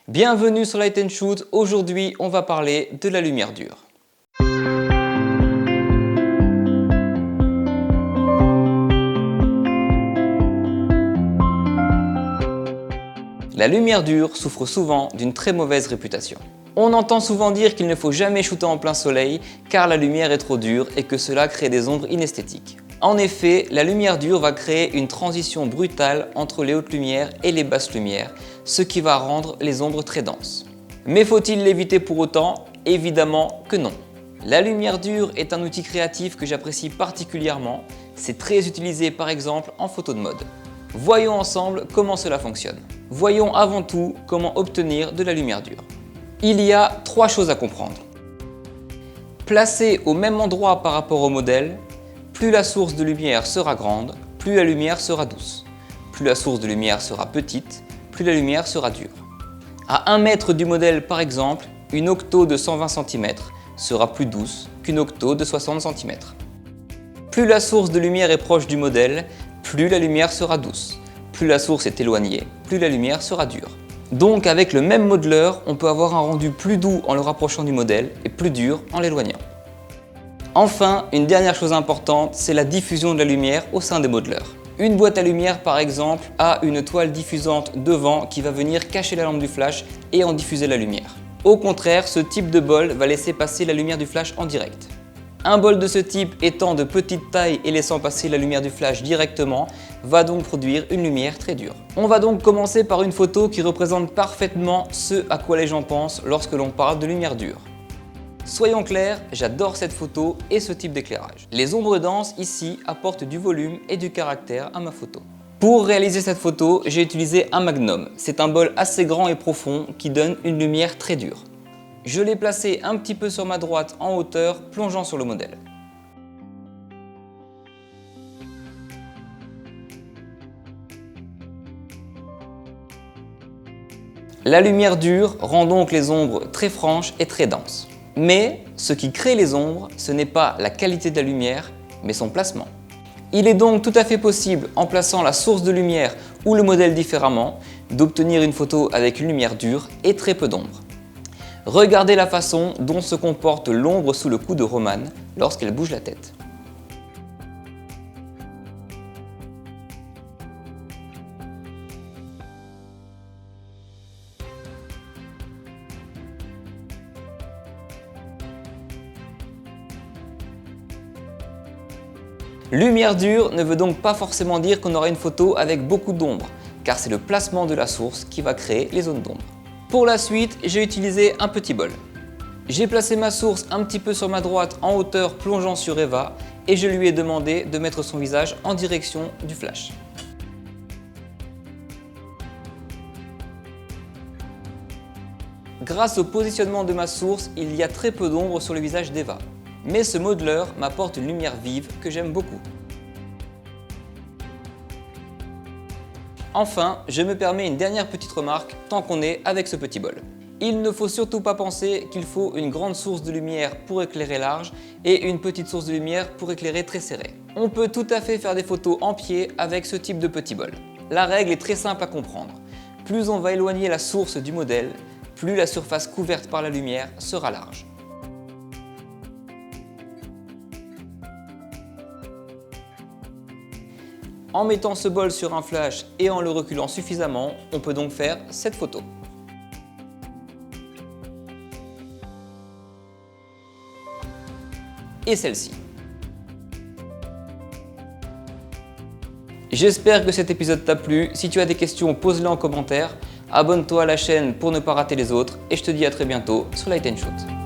Bienvenue sur Light & Shoot, aujourd'hui on va parler de la lumière dure. La lumière dure souffre souvent d'une très mauvaise réputation. On entend souvent dire qu'il ne faut jamais shooter en plein soleil car la lumière est trop dure et que cela crée des ombres inesthétiques. En effet, la lumière dure va créer une transition brutale entre les hautes lumières et les basses lumières, ce qui va rendre les ombres très denses. Mais faut-il l'éviter pour autant? Évidemment que non. La lumière dure est un outil créatif que j'apprécie particulièrement. C'est très utilisé par exemple en photo de mode. Voyons ensemble comment cela fonctionne. Voyons avant tout comment obtenir de la lumière dure. Il y a 3 choses à comprendre. Placée au même endroit par rapport au modèle, plus la source de lumière sera grande, plus la lumière sera douce. Plus la source de lumière sera petite, plus la lumière sera dure. À 1 mètre du modèle par exemple, une octo de 120 cm sera plus douce qu'une octo de 60 cm. Plus la source de lumière est proche du modèle, plus la lumière sera douce. Plus la source est éloignée, plus la lumière sera dure. Donc avec le même modeleur, on peut avoir un rendu plus doux en le rapprochant du modèle et plus dur en l'éloignant. Enfin, une dernière chose importante, c'est la diffusion de la lumière au sein des modeleurs. Une boîte à lumière par exemple a une toile diffusante devant qui va venir cacher la lampe du flash et en diffuser la lumière. Au contraire, ce type de bol va laisser passer la lumière du flash en direct. Un bol de ce type étant de petite taille et laissant passer la lumière du flash directement, va donc produire une lumière très dure. On va donc commencer par une photo qui représente parfaitement ce à quoi les gens pensent lorsque l'on parle de lumière dure. Soyons clairs, j'adore cette photo et ce type d'éclairage. Les ombres denses ici apportent du volume et du caractère à ma photo. Pour réaliser cette photo, j'ai utilisé un magnum. C'est un bol assez grand et profond qui donne une lumière très dure. Je l'ai placé un petit peu sur ma droite en hauteur, plongeant sur le modèle. La lumière dure rend donc les ombres très franches et très denses. Mais ce qui crée les ombres, ce n'est pas la qualité de la lumière, mais son placement. Il est donc tout à fait possible, en plaçant la source de lumière ou le modèle différemment, d'obtenir une photo avec une lumière dure et très peu d'ombre. Regardez la façon dont se comporte l'ombre sous le coup de Romane lorsqu'elle bouge la tête. Lumière dure ne veut donc pas forcément dire qu'on aura une photo avec beaucoup d'ombre, car c'est le placement de la source qui va créer les zones d'ombre. Pour la suite, j'ai utilisé un petit bol. J'ai placé ma source un petit peu sur ma droite en hauteur plongeant sur Eva et je lui ai demandé de mettre son visage en direction du flash. Grâce au positionnement de ma source, il y a très peu d'ombre sur le visage d'Eva. Mais ce modeleur m'apporte une lumière vive que j'aime beaucoup. Enfin, je me permets une dernière petite remarque tant qu'on est avec ce petit bol. Il ne faut surtout pas penser qu'il faut une grande source de lumière pour éclairer large et une petite source de lumière pour éclairer très serré. On peut tout à fait faire des photos en pied avec ce type de petit bol. La règle est très simple à comprendre. Plus on va éloigner la source du modèle, plus la surface couverte par la lumière sera large. En mettant ce bol sur un flash et en le reculant suffisamment, on peut donc faire cette photo. Et celle-ci. J'espère que cet épisode t'a plu. Si tu as des questions, pose-les en commentaire. Abonne-toi à la chaîne pour ne pas rater les autres. Et je te dis à très bientôt sur Light & Shoot.